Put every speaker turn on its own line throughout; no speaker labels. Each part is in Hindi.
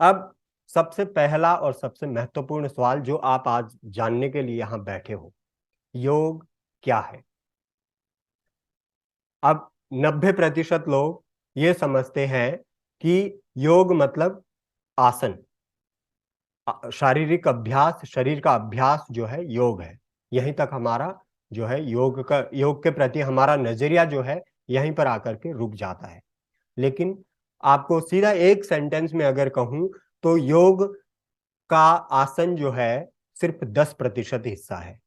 अब सबसे पहला और सबसे महत्वपूर्ण सवाल जो आप आज जानने के लिए यहां बैठे हो, योग क्या है। अब 90% लोग ये समझते हैं कि योग मतलब आसन, शारीरिक अभ्यास, शरीर का अभ्यास जो है योग है। यहीं तक हमारा जो है योग के प्रति हमारा नजरिया जो है यहीं पर आकर के रुक जाता है। लेकिन आपको सीधा एक सेंटेंस में अगर कहूं तो योग का आसन जो है सिर्फ 10% हिस्सा है।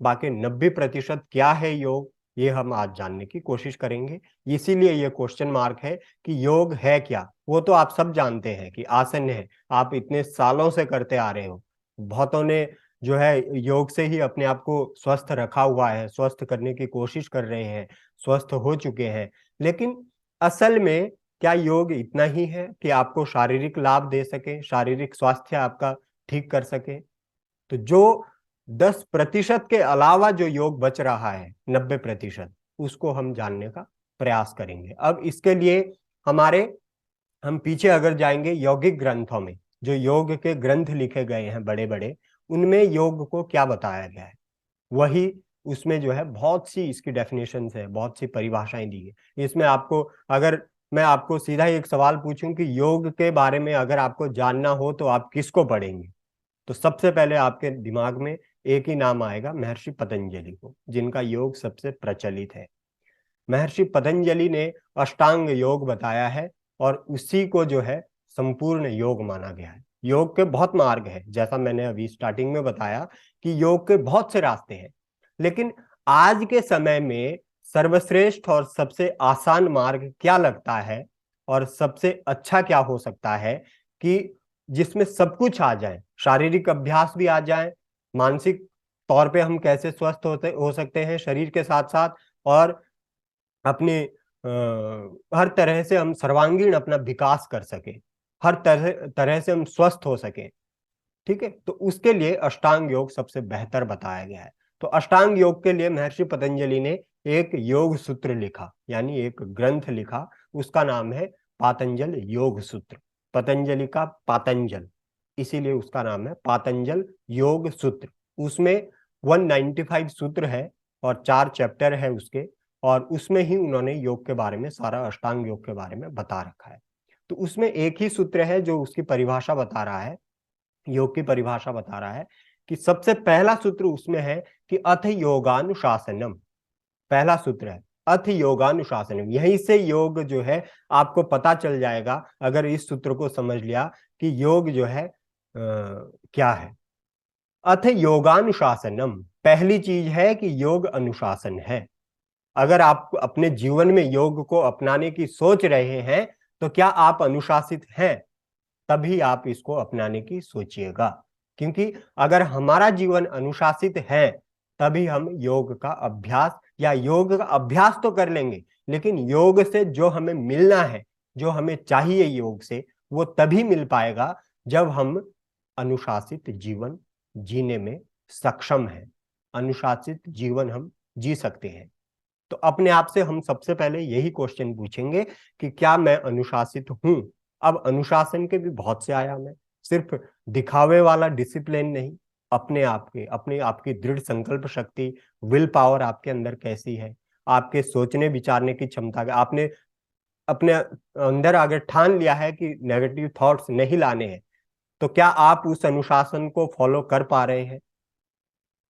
बाकी 90% क्या है योग, ये हम आज जानने की कोशिश करेंगे। इसीलिए ये क्वेश्चन मार्क है कि योग है क्या। वो तो आप सब जानते हैं कि आसन है, आप इतने सालों से करते आ रहे हो। बहुतों ने जो है योग से ही अपने आप को स्वस्थ रखा हुआ है, स्वस्थ करने की कोशिश कर रहे हैं, स्वस्थ हो चुके हैं। लेकिन असल में क्या योग इतना ही है कि आपको शारीरिक लाभ दे सके, शारीरिक स्वास्थ्य आपका ठीक कर सके। तो जो 10% के अलावा जो योग बच रहा है, 90%, उसको हम जानने का प्रयास करेंगे। अब इसके लिए हमारे हम पीछे अगर जाएंगे यौगिक ग्रंथों में, जो योग के ग्रंथ लिखे गए हैं बड़े बड़े, उनमें योग को क्या बताया गया है, वही उसमें जो है बहुत सी इसकी डेफिनेशन है, बहुत सी परिभाषाएं दी है। इसमें आपको, अगर मैं आपको सीधा ही एक सवाल पूछूं कि योग के बारे में अगर आपको जानना हो तो आप किसको पढ़ेंगे, तो सबसे पहले आपके दिमाग में एक ही नाम आएगा, महर्षि पतंजलि को, जिनका योग सबसे प्रचलित है। महर्षि पतंजलि ने अष्टांग योग बताया है और उसी को जो है संपूर्ण योग माना गया है। योग के बहुत मार्ग है, जैसा मैंने अभी स्टार्टिंग में बताया कि योग के बहुत से रास्ते हैं। लेकिन आज के समय में सर्वश्रेष्ठ और सबसे आसान मार्ग क्या लगता है और सबसे अच्छा क्या हो सकता है कि जिसमें सब कुछ आ जाए, शारीरिक अभ्यास भी आ जाए, मानसिक तौर पे हम कैसे स्वस्थ हो सकते हैं शरीर के साथ साथ, और अपने हर तरह से हम सर्वांगीण अपना विकास कर सके, हर तरह तरह से हम स्वस्थ हो सके। ठीक है, तो उसके लिए अष्टांग योग सबसे बेहतर बताया गया है। तो अष्टांग योग के लिए महर्षि पतंजलि ने एक योग सूत्र लिखा, यानी एक ग्रंथ लिखा, उसका नाम है पातंजल योग सूत्र। पतंजलि का पातंजल, इसीलिए उसका नाम है पातंजल योग सूत्र। उसमें 195 सूत्र है और 4 चैप्टर है उसके, और उसमें ही उन्होंने योग के बारे में, सारा अष्टांग योग के बारे में बता रखा है। तो उसमें एक ही सूत्र है जो उसकी परिभाषा बता रहा है, योग की परिभाषा बता रहा है कि सबसे पहला सूत्र उसमें है कि अथ योगानुशासनम। पहला सूत्र है अथ योगानुशासनम। यहीं से योग जो है आपको पता चल जाएगा, अगर इस सूत्र को समझ लिया कि योग जो है क्या है। अथ योगानुशासनम, पहली चीज है कि योग अनुशासन है। अगर आप अपने जीवन में योग को अपनाने की सोच रहे हैं तो क्या आप अनुशासित हैं, तभी आप इसको अपनाने की सोचिएगा। क्योंकि अगर हमारा जीवन अनुशासित है तभी हम योग का अभ्यास, या योग का अभ्यास तो कर लेंगे, लेकिन योग से जो हमें मिलना है, जो हमें चाहिए योग से, वो तभी मिल पाएगा जब हम अनुशासित जीवन जीने में सक्षम हैं। अनुशासित जीवन हम जी सकते हैं। तो अपने आप से हम सबसे पहले यही क्वेश्चन पूछेंगे कि क्या मैं अनुशासित हूं। अब अनुशासन के भी बहुत से आयाम है, सिर्फ दिखावे वाला डिसिप्लिन नहीं। अपने आप के, अपने आपकी दृढ़ संकल्प शक्ति, विल पावर आपके अंदर कैसी है, आपके सोचने विचारने की क्षमता, आपने अपने अंदर अगर ठान लिया है कि नेगेटिव थॉट्स नहीं लाने हैं, तो क्या आप उस अनुशासन को फॉलो कर पा रहे हैं।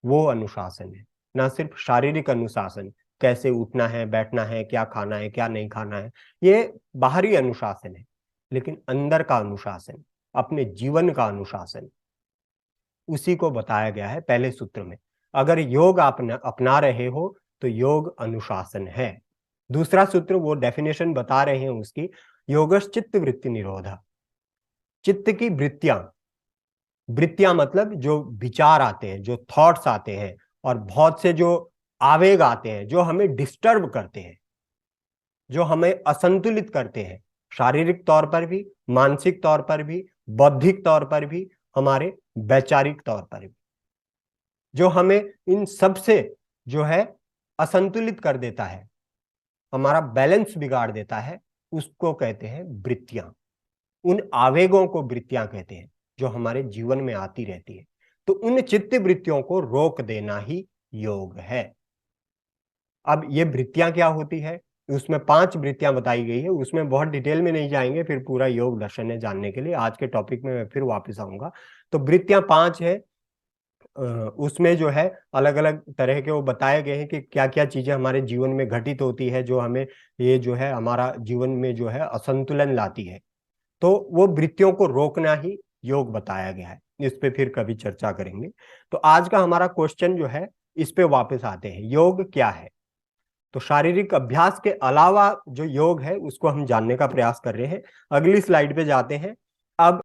वो अनुशासन है, ना सिर्फ शारीरिक अनुशासन, कैसे उठना है, बैठना है, क्या खाना है, क्या नहीं खाना है, ये बाहरी अनुशासन है। लेकिन अंदर का अनुशासन, अपने जीवन का अनुशासन, उसी को बताया गया है पहले सूत्र में। अगर योग आप अपना रहे हो तो योग अनुशासन है। दूसरा सूत्र, वो डेफिनेशन बता रहे हैं उसकी, योगश चित्त वृत्ति निरोधा। चित्त की वृत्तियां, वृत्तियां मतलब जो विचार आते हैं, जो थॉट्स आते हैं, और बहुत से जो आवेग आते हैं जो हमें डिस्टर्ब करते हैं, जो हमें असंतुलित करते हैं, शारीरिक तौर पर भी, मानसिक तौर पर भी, बौद्धिक तौर पर भी, हमारे वैचारिक तौर पर भी, जो हमें इन सब से जो है असंतुलित कर देता है, हमारा बैलेंस बिगाड़ देता है, उसको कहते हैं वृत्तियां। उन आवेगों को वृत्तियां कहते हैं जो हमारे जीवन में आती रहती है। तो उन चित्त वृत्तियों को रोक देना ही योग है। अब ये वृत्तियां क्या होती है, उसमें 5 वृत्तियां बताई गई है, उसमें बहुत डिटेल में नहीं जाएंगे, फिर पूरा योग दर्शन है जानने के लिए आज के टॉपिक में मैं फिर वापस आऊंगा। तो वृत्तियां 5 है, उसमें जो है अलग अलग तरह के वो बताए गए हैं कि क्या क्या चीजें हमारे जीवन में घटित होती है जो हमें ये जो है हमारा जीवन में जो है असंतुलन लाती है। तो वो वृत्तियों को रोकना ही योग बताया गया है। इस पे फिर कभी चर्चा करेंगे। तो आज का हमारा क्वेश्चन जो है, इस पे वापस आते हैं, योग क्या है। तो शारीरिक अभ्यास के अलावा जो योग है उसको हम जानने का प्रयास कर रहे हैं। अगली स्लाइड पे जाते हैं। अब